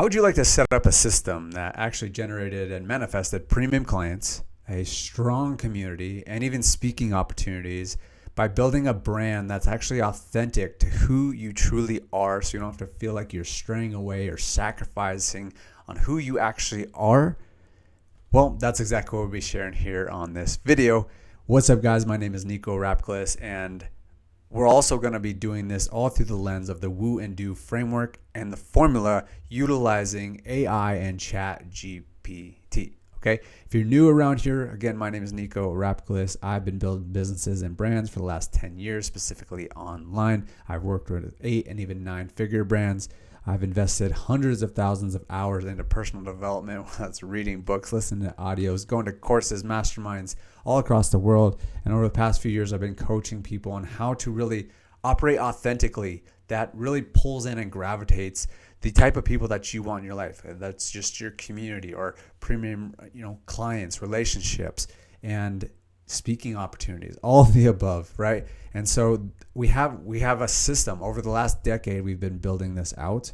How would you like to set up a system that actually generated and manifested premium clients, a strong community, and even speaking opportunities by building a brand that's actually authentic to who you truly are, so you don't have to feel like you're straying away or sacrificing on who you actually are? Well, that's exactly what we'll be sharing here on this video. What's up, guys? My name is Nico Rapclis, and we're also going to be doing this all through the lens of the Woo+Do framework and the formula utilizing AI and Chat GPT. Okay, if you're new around here, again, my name is Nico Rapclis. I've been building businesses and brands for the last 10 years, specifically online. I've worked with 8 and even 9-figure brands. I've invested hundreds of thousands of hours into personal development, whether that's reading books, listening to audios, going to courses, masterminds all across the world. And over the past few years, I've been coaching people on how to really operate authentically that really pulls in and gravitates the type of people that you want in your life. That's just your community or premium, clients, relationships, and speaking opportunities, all of the above, right? And so we have a system. Over the last decade, we've been building this out.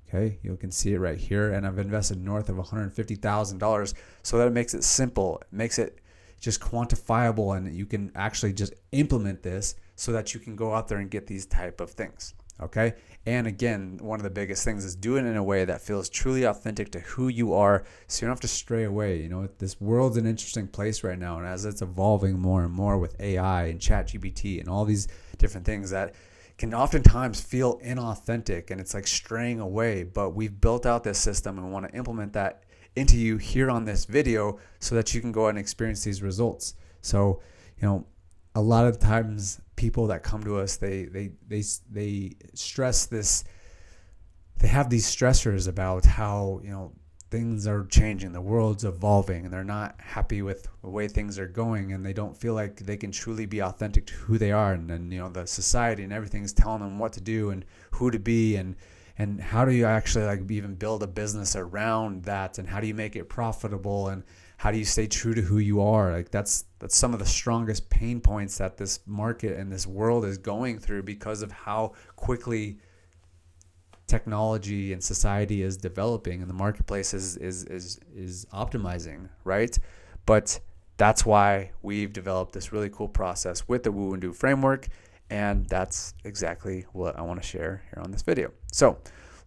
Okay, you can see it right here, and I've invested north of $150,000 so that it makes it simple, it makes it just quantifiable, and you can actually just implement this so that you can go out there and get these type of things. Okay, and again, one of the biggest things is do it in a way that feels truly authentic to who you are, so you don't have to stray away. This world's an interesting place right now, and as it's evolving more and more with AI and ChatGPT and all these different things that can oftentimes feel inauthentic, and it's like straying away. But we've built out this system and want to implement that into you here on this video so that you can go out and experience these results. So, a lot of times people that come to us, they stress this. They have these stressors about how, things are changing, the world's evolving, and they're not happy with the way things are going, and they don't feel like they can truly be authentic to who they are. And then, the society and everything is telling them what to do and who to be, and how do you actually even build a business around that, and how do you make it profitable, and how do you stay true to who you are? That's some of the strongest pain points that this market and this world is going through because of how quickly technology and society is developing and the marketplace is optimizing, right? But that's why we've developed this really cool process with the Woo+Do framework, and that's exactly what I want to share here on this video. So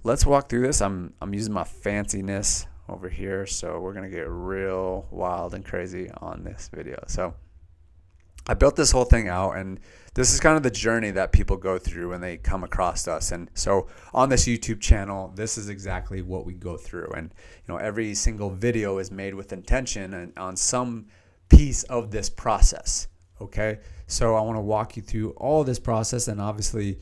let's walk through this. I'm using my fanciness over here, so we're gonna get real wild and crazy on this video. So I built this whole thing out, and this is kind of the journey that people go through when they come across us. And so on this YouTube channel, this is exactly what we go through. And every single video is made with intention and on some piece of this process. Okay, so I want to walk you through all of this process, and obviously,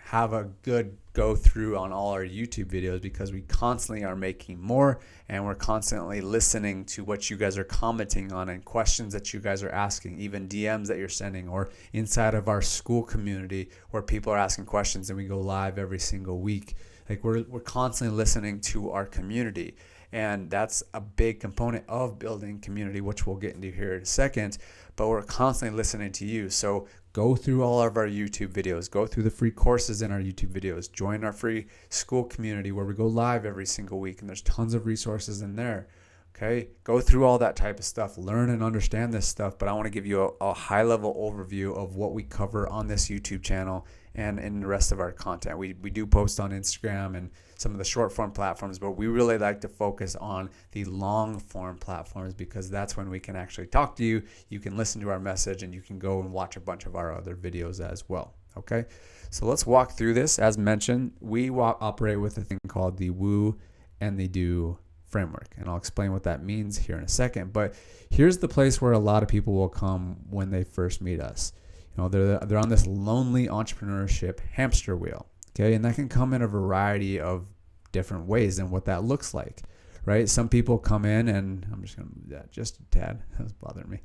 have a good go through on all our YouTube videos, because we constantly are making more, and we're constantly listening to what you guys are commenting on and questions that you guys are asking, even DMs that you're sending, or inside of our Skool community where people are asking questions, and we go live every single week. We're constantly listening to our community, and that's a big component of building community, which we'll get into here in a second. But we're constantly listening to you. So go through all of our YouTube videos, go through the free courses in our YouTube videos, join our free Skool community where we go live every single week, and there's tons of resources in there. Okay, go through all that type of stuff, learn and understand this stuff. But I want to give you a high level overview of what we cover on this YouTube channel and in the rest of our content. We do post on Instagram and some of the short form platforms, but we really like to focus on the long form platforms, because that's when we can actually talk to you. You can listen to our message, and you can go and watch a bunch of our other videos as well. Okay, so let's walk through this. As mentioned, we operate with a thing called the Woo+Do framework, and I'll explain what that means here in a second. But here's the place where a lot of people will come when they first meet us. They're on this lonely entrepreneurship hamster wheel. Okay, and that can come in a variety of different ways and what that looks like, right? Some people come in, and I'm just going to move that just a tad. That's bothering me.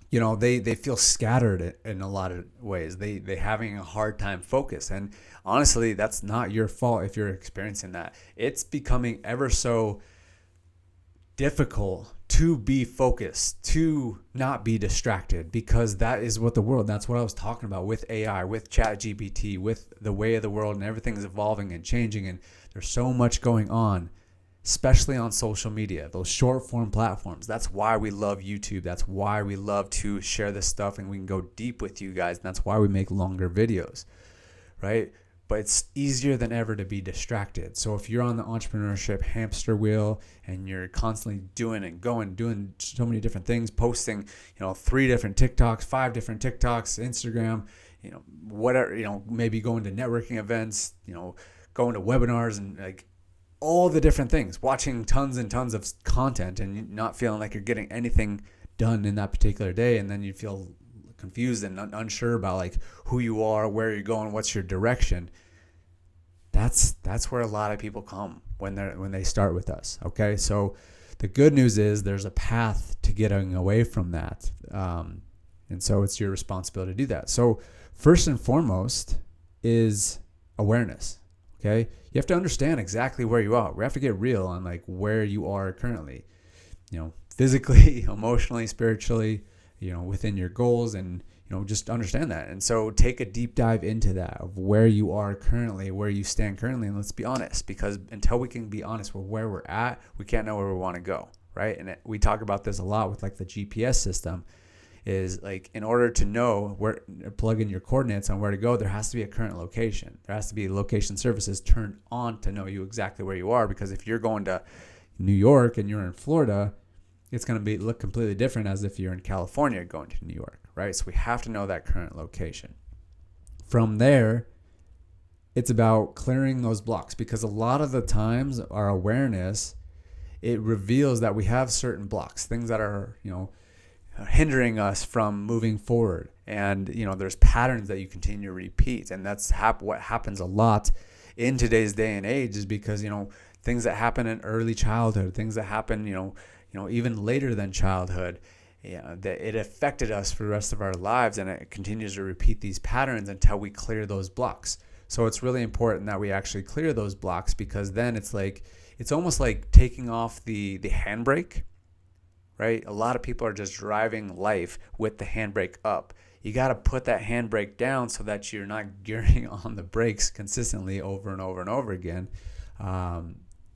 They feel scattered in a lot of ways. They having a hard time focus, and honestly, that's not your fault if you're experiencing that. It's becoming ever so difficult to be focused, to not be distracted, because that's what I was talking about with AI, with ChatGPT, with the way of the world, and everything's evolving and changing, and there's so much going on, especially on social media, those short form platforms. That's why we love YouTube. That's why we love to share this stuff, and we can go deep with you guys. And that's why we make longer videos, right? But it's easier than ever to be distracted. So if you're on the entrepreneurship hamster wheel and you're constantly doing so many different things, posting, 3 different TikToks, 5 different TikToks, Instagram, whatever, maybe going to networking events, going to webinars and like all the different things, watching tons and tons of content and not feeling like you're getting anything done in that particular day. And then you feel confused and unsure about like who you are, where you're going, what's your direction. That's where a lot of people come when they start with us. Okay, so the good news is there's a path to getting away from that, and so it's your responsibility to do that. So first and foremost is awareness. Okay, you have to understand exactly where you are. We have to get real on like where you are currently, physically, emotionally, spiritually, within your goals, and just understand that. And so take a deep dive into that of where you are currently, where you stand currently, and let's be honest, because until we can be honest with where we're at, we can't know where we want to go, right? And we talk about this a lot with like the GPS system, is like in order to know where, plug in your coordinates on where to go, there has to be a current location. There has to be location services turned on to know you exactly where you are, because if you're going to New York and you're in Florida, it's going to look completely different as if you're in California going to New York, right? So we have to know that current location. From there, it's about clearing those blocks, because a lot of the times our awareness, it reveals that we have certain blocks, things that are, hindering us from moving forward. And, there's patterns that you continue to repeat. And that's what happens a lot in today's day and age, is because, things that happen in early childhood, things that happen, even later than childhood, that it affected us for the rest of our lives, and it continues to repeat these patterns until we clear those blocks. So it's really important that we actually clear those blocks, because then it's almost like taking off the handbrake, right? A lot of people are just driving life with the handbrake up. You got to put that handbrake down so that you're not gearing on the brakes consistently over and over and over again.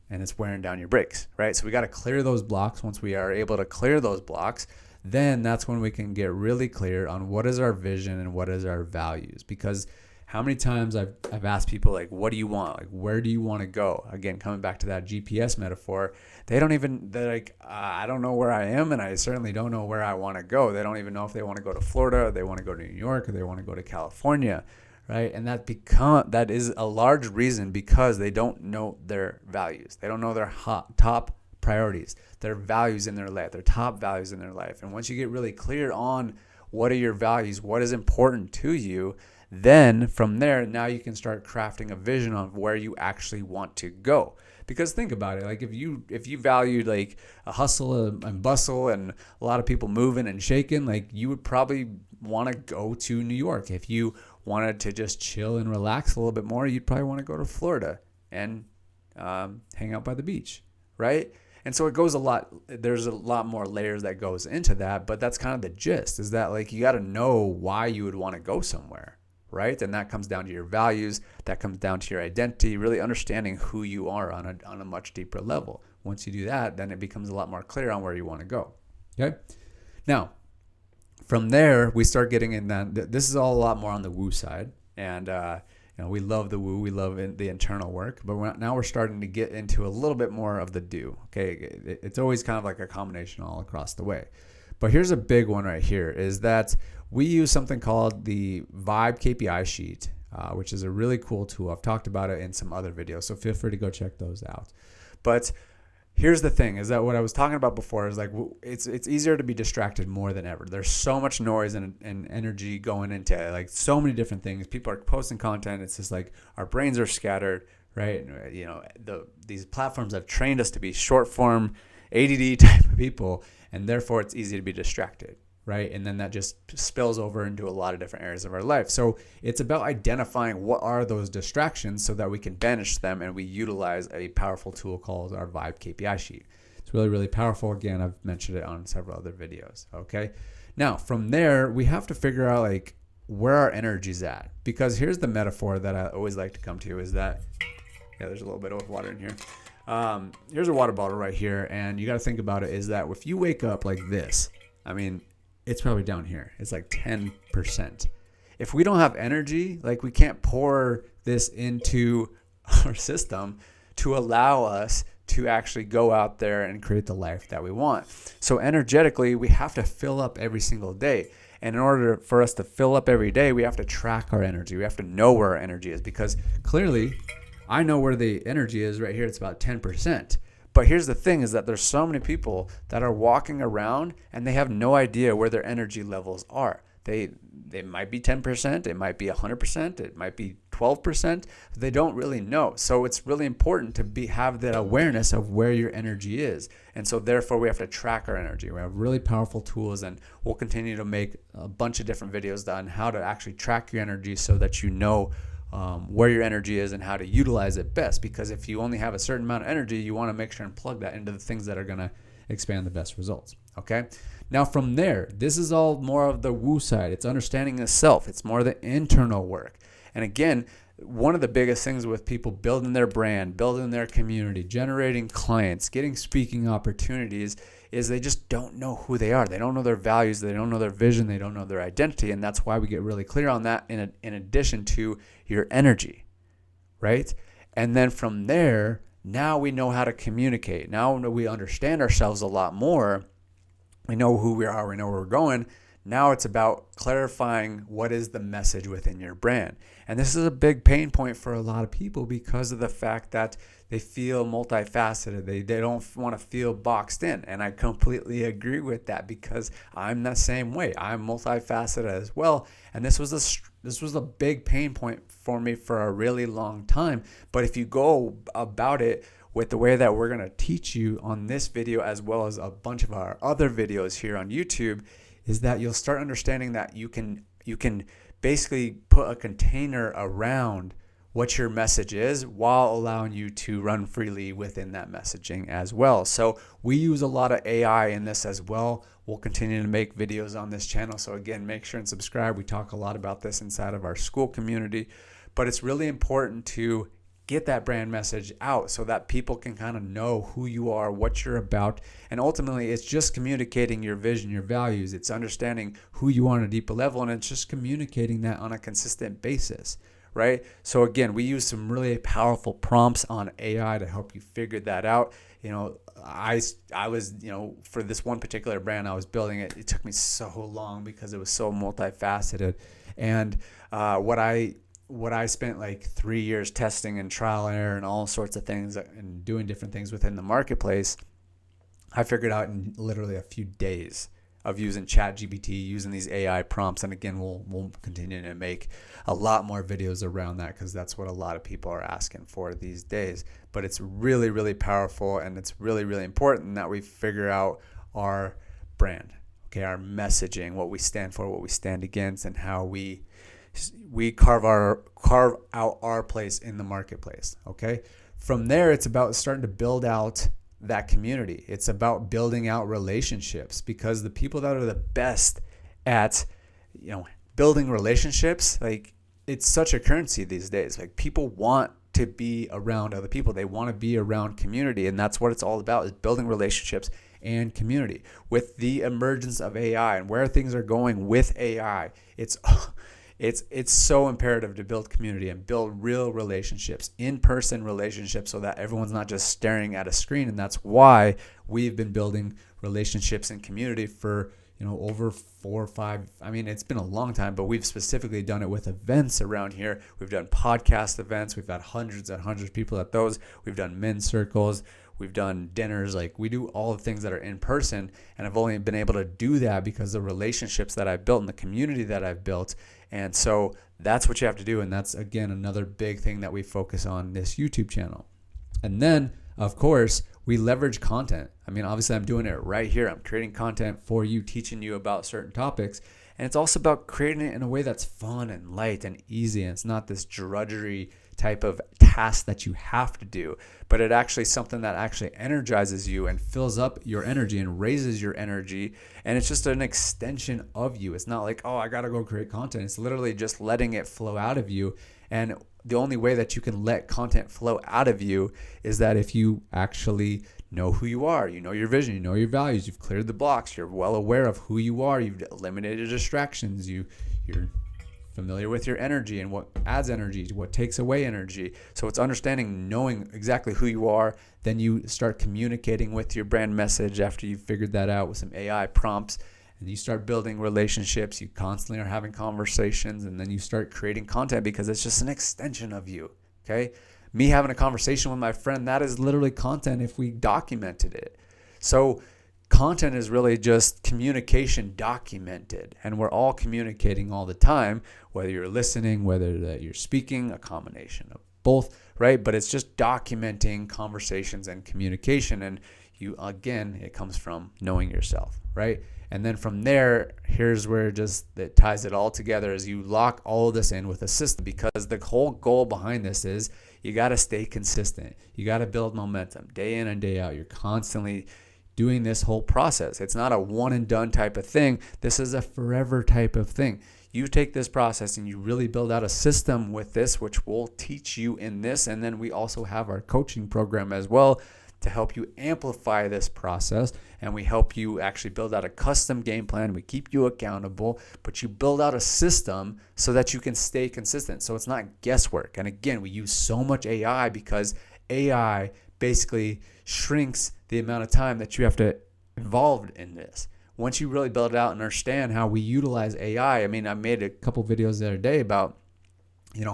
And it's wearing down your brakes, right? So we got to clear those blocks. Once we are able to clear those blocks, then that's when we can get really clear on what is our vision and what is our values. Because how many times I've asked people, like, what do you want? Like, where do you want to go? Again, coming back to that GPS metaphor, they're like, I don't know where I am, and I certainly don't know where I want to go. They don't even know if they want to go to Florida, or they want to go to New York, or they want to go to California. Right, and that is a large reason, because they don't know their values. They don't know their top priorities, their values in their life, their top values in their life. And once you get really clear on what are your values, what is important to you, then from there, now you can start crafting a vision of where you actually want to go. Because think about it, like if you valued like a hustle and bustle and a lot of people moving and shaking, like you would probably want to go to New York. If you wanted to just chill and relax a little bit more, you'd probably want to go to Florida and hang out by the beach, right? And so it goes there's a lot more layers that goes into that, but that's kind of the gist, is that like you got to know why you would want to go somewhere, right? And that comes down to your values, that comes down to your identity, really understanding who you are on a much deeper level. Once you do that, then it becomes a lot more clear on where you want to go, okay? Now, from there, we start getting in that. This is all a lot more on the woo side, and we love the woo, we love the internal work, but now we're starting to get into a little bit more of the do. Okay, it's always kind of like a combination all across the way. But here's a big one right here, is that we use something called the Vibe KPI sheet, which is a really cool tool. I've talked about it in some other videos, so feel free to go check those out. But here's the thing, is that what I was talking about before is like it's easier to be distracted more than ever. There's so much noise and energy going into it, like so many different things. People are posting content. It's just like our brains are scattered, right? These platforms have trained us to be short form, ADD type of people, and therefore it's easy to be distracted, right? And then that just spills over into a lot of different areas of our life. So it's about identifying what are those distractions so that we can banish them, and we utilize a powerful tool called our Vibe KPI sheet. It's really, really powerful. Again, I've mentioned it on several other videos. Okay. Now, from there, we have to figure out like where our energy's at, because here's the metaphor that I always like to come to is that, yeah, there's a little bit of water in here. Here's a water bottle right here. And you got to think about it is that if you wake up like this, I mean, it's probably down here. It's like 10%. If we don't have energy, like we can't pour this into our system to allow us to actually go out there and create the life that we want. So energetically, we have to fill up every single day. And in order for us to fill up every day, we have to track our energy. We have to know where our energy is, because clearly I know where the energy is right here. It's about 10%. But here's the thing is that there's so many people that are walking around and they have no idea where their energy levels are. They might be 10%, it might be 100%, it might be 12%. They don't really know. So it's really important to have that awareness of where your energy is. And so therefore we have to track our energy. We have really powerful tools, and we'll continue to make a bunch of different videos on how to actually track your energy so that you know where your energy is and how to utilize it best. Because if you only have a certain amount of energy, you want to make sure and plug that into the things that are going to expand the best results. Okay. Now from there, this is all more of the woo side. It's understanding the self. It's more the internal work. And again, one of the biggest things with people building their brand, building their community, generating clients, getting speaking opportunities is they just don't know who they are. They don't know their values. They don't know their vision. They don't know their identity. And that's why we get really clear on that in addition to your energy, right? And then from there, now we know how to communicate. Now we understand ourselves a lot more. We know who we are. We know where we're going. Now it's about clarifying what is the message within your brand. And this is a big pain point for a lot of people because of the fact that they feel multifaceted. They don't want to feel boxed in. And I completely agree with that because I'm the same way. I'm multifaceted as well. And this was a big pain point for me for a really long time. But if you go about it with the way that we're going to teach you on this video, as well as a bunch of our other videos here on YouTube, is that you'll start understanding that you can basically put a container around what your message is while allowing you to run freely within that messaging as well. So we use a lot of AI in this as well. We'll continue to make videos on this channel. So again, make sure and subscribe. We talk a lot about this inside of our Skool community, but it's really important to get that brand message out so that people can kind of know who you are, what you're about. And ultimately, it's just communicating your vision, your values. It's understanding who you are on a deeper level, and it's just communicating that on a consistent basis, right? So again, we use some really powerful prompts on AI to help you figure that out. You know, I was, for this one particular brand I was building, it took me so long because it was so multifaceted. And what I spent like 3 years testing and trial and error and all sorts of things and doing different things within the marketplace, I figured out in literally a few days of using ChatGPT, using these AI prompts. And again, we'll continue to make a lot more videos around that because that's what a lot of people are asking for these days. But it's really, really powerful, and it's really, really important that we figure out our brand, okay, our messaging, what we stand for, what we stand against, and how we carve out our place in the marketplace. Okay. From there, it's about starting to build out that community. It's about building out relationships, because the people that are the best at, building relationships, like, it's such a currency these days. Like, people want to be around other people. They want to be around community. And that's what it's all about, is building relationships and community. With the emergence of AI and where things are going with AI, it's so imperative to build community and build real relationships, in-person relationships, so that everyone's not just staring at a screen. And that's why we've been building relationships and community for, over 4 or 5. I mean, it's been a long time, but we've specifically done it with events around here. We've done podcast events. We've had hundreds and hundreds of people at those. We've done men's circles. We've done dinners. Like, we do all the things that are in person. And I've only been able to do that because of the relationships that I've built and the community that I've built. And so that's what you have to do. And that's, again, another big thing that we focus on this YouTube channel. And then, of course, we leverage content. I mean, obviously, I'm doing it right here. I'm creating content for you, teaching you about certain topics. And it's also about creating it in a way that's fun and light and easy. And it's not this drudgery type of task that you have to do, but it actually is something that actually energizes you and fills up your energy and raises your energy. And it's just an extension of you. It's not like, oh, I got to go create content. It's literally just letting it flow out of you. And the only way that you can let content flow out of you is that if you actually know who you are, you know your vision, you know your values, you've cleared the blocks, you're well aware of who you are, you've eliminated distractions, you're familiar with your energy and what adds energy, what takes away energy. So it's understanding, knowing exactly who you are. Then you start communicating with your brand message after you've figured that out with some AI prompts, and you start building relationships. You constantly are having conversations, and then you start creating content because it's just an extension of you. Okay, me having a conversation with my friend, that is literally content if we documented it. So content is really just communication documented, and we're all communicating all the time, whether you're listening, whether that you're speaking, a combination of both, right? But it's just documenting conversations and communication. And you, again, it comes from knowing yourself, right? And then from there, here's where just it ties it all together, is you lock all of this in with a system, because the whole goal behind this is you got to stay consistent. You got to build momentum day in and day out. You're constantly doing this whole process. It's not a one and done type of thing. This is a forever type of thing. You take this process and you really build out a system with this, which we'll teach you in this. And then we also have our coaching program as well to help you amplify this process. And we help you actually build out a custom game plan. We keep you accountable, but you build out a system so that you can stay consistent. So it's not guesswork. And again, we use so much AI because AI basically shrinks the amount of time that you have to involved in this. Once you really build it out and understand how we utilize AI, I mean, I made a couple videos the other day about,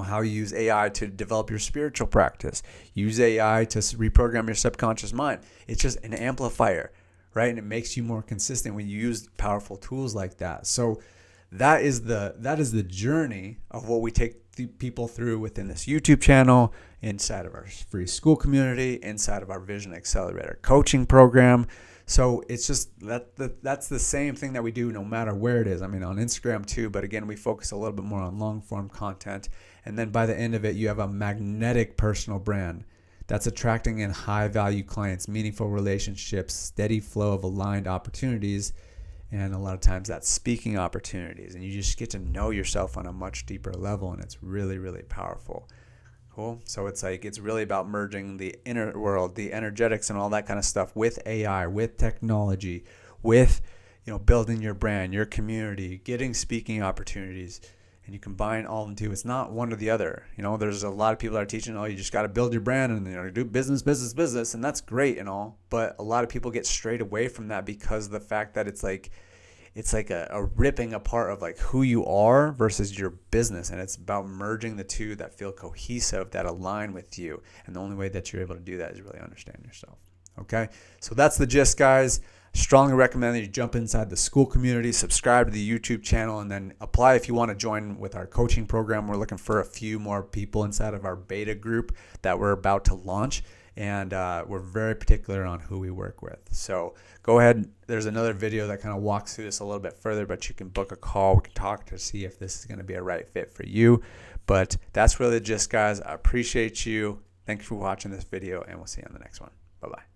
how you use AI to develop your spiritual practice. Use AI to reprogram your subconscious mind. It's just an amplifier, right? And it makes you more consistent when you use powerful tools like that. So that is the journey of what we take people through within this YouTube channel, inside of our free school community, inside of our Vision Accelerator coaching program. So it's just that's the same thing that we do no matter where it is. I mean, on Instagram too, but again, we focus a little bit more on long form content. And then by the end of it, you have a magnetic personal brand that's attracting in high value clients, meaningful relationships, steady flow of aligned opportunities, and a lot of times that's speaking opportunities. And you just get to know yourself on a much deeper level, and it's really, really powerful. Cool. So it's really about merging the inner world, the energetics and all that kind of stuff with AI, with technology, with, building your brand, your community, getting speaking opportunities, and you combine all of them too. It's not one or the other. There's a lot of people that are teaching, you just got to build your brand and do business, and that's great and all. But a lot of people get strayed away from that because of the fact that it's like a ripping apart of who you are versus your business. And it's about merging the two that feel cohesive, that align with you. And the only way that you're able to do that is really understand yourself. Okay. So that's the gist, guys. Strongly recommend that you jump inside the Skool community, subscribe to the YouTube channel, and then apply if you want to join with our coaching program. We're looking for a few more people inside of our beta group that we're about to launch. And we're very particular on who we work with. So go ahead. There's another video that kind of walks through this a little bit further, but you can book a call. We can talk to see if this is going to be a right fit for you. But that's really the gist, guys. I appreciate you. Thank you for watching this video, and we'll see you on the next one. Bye-bye.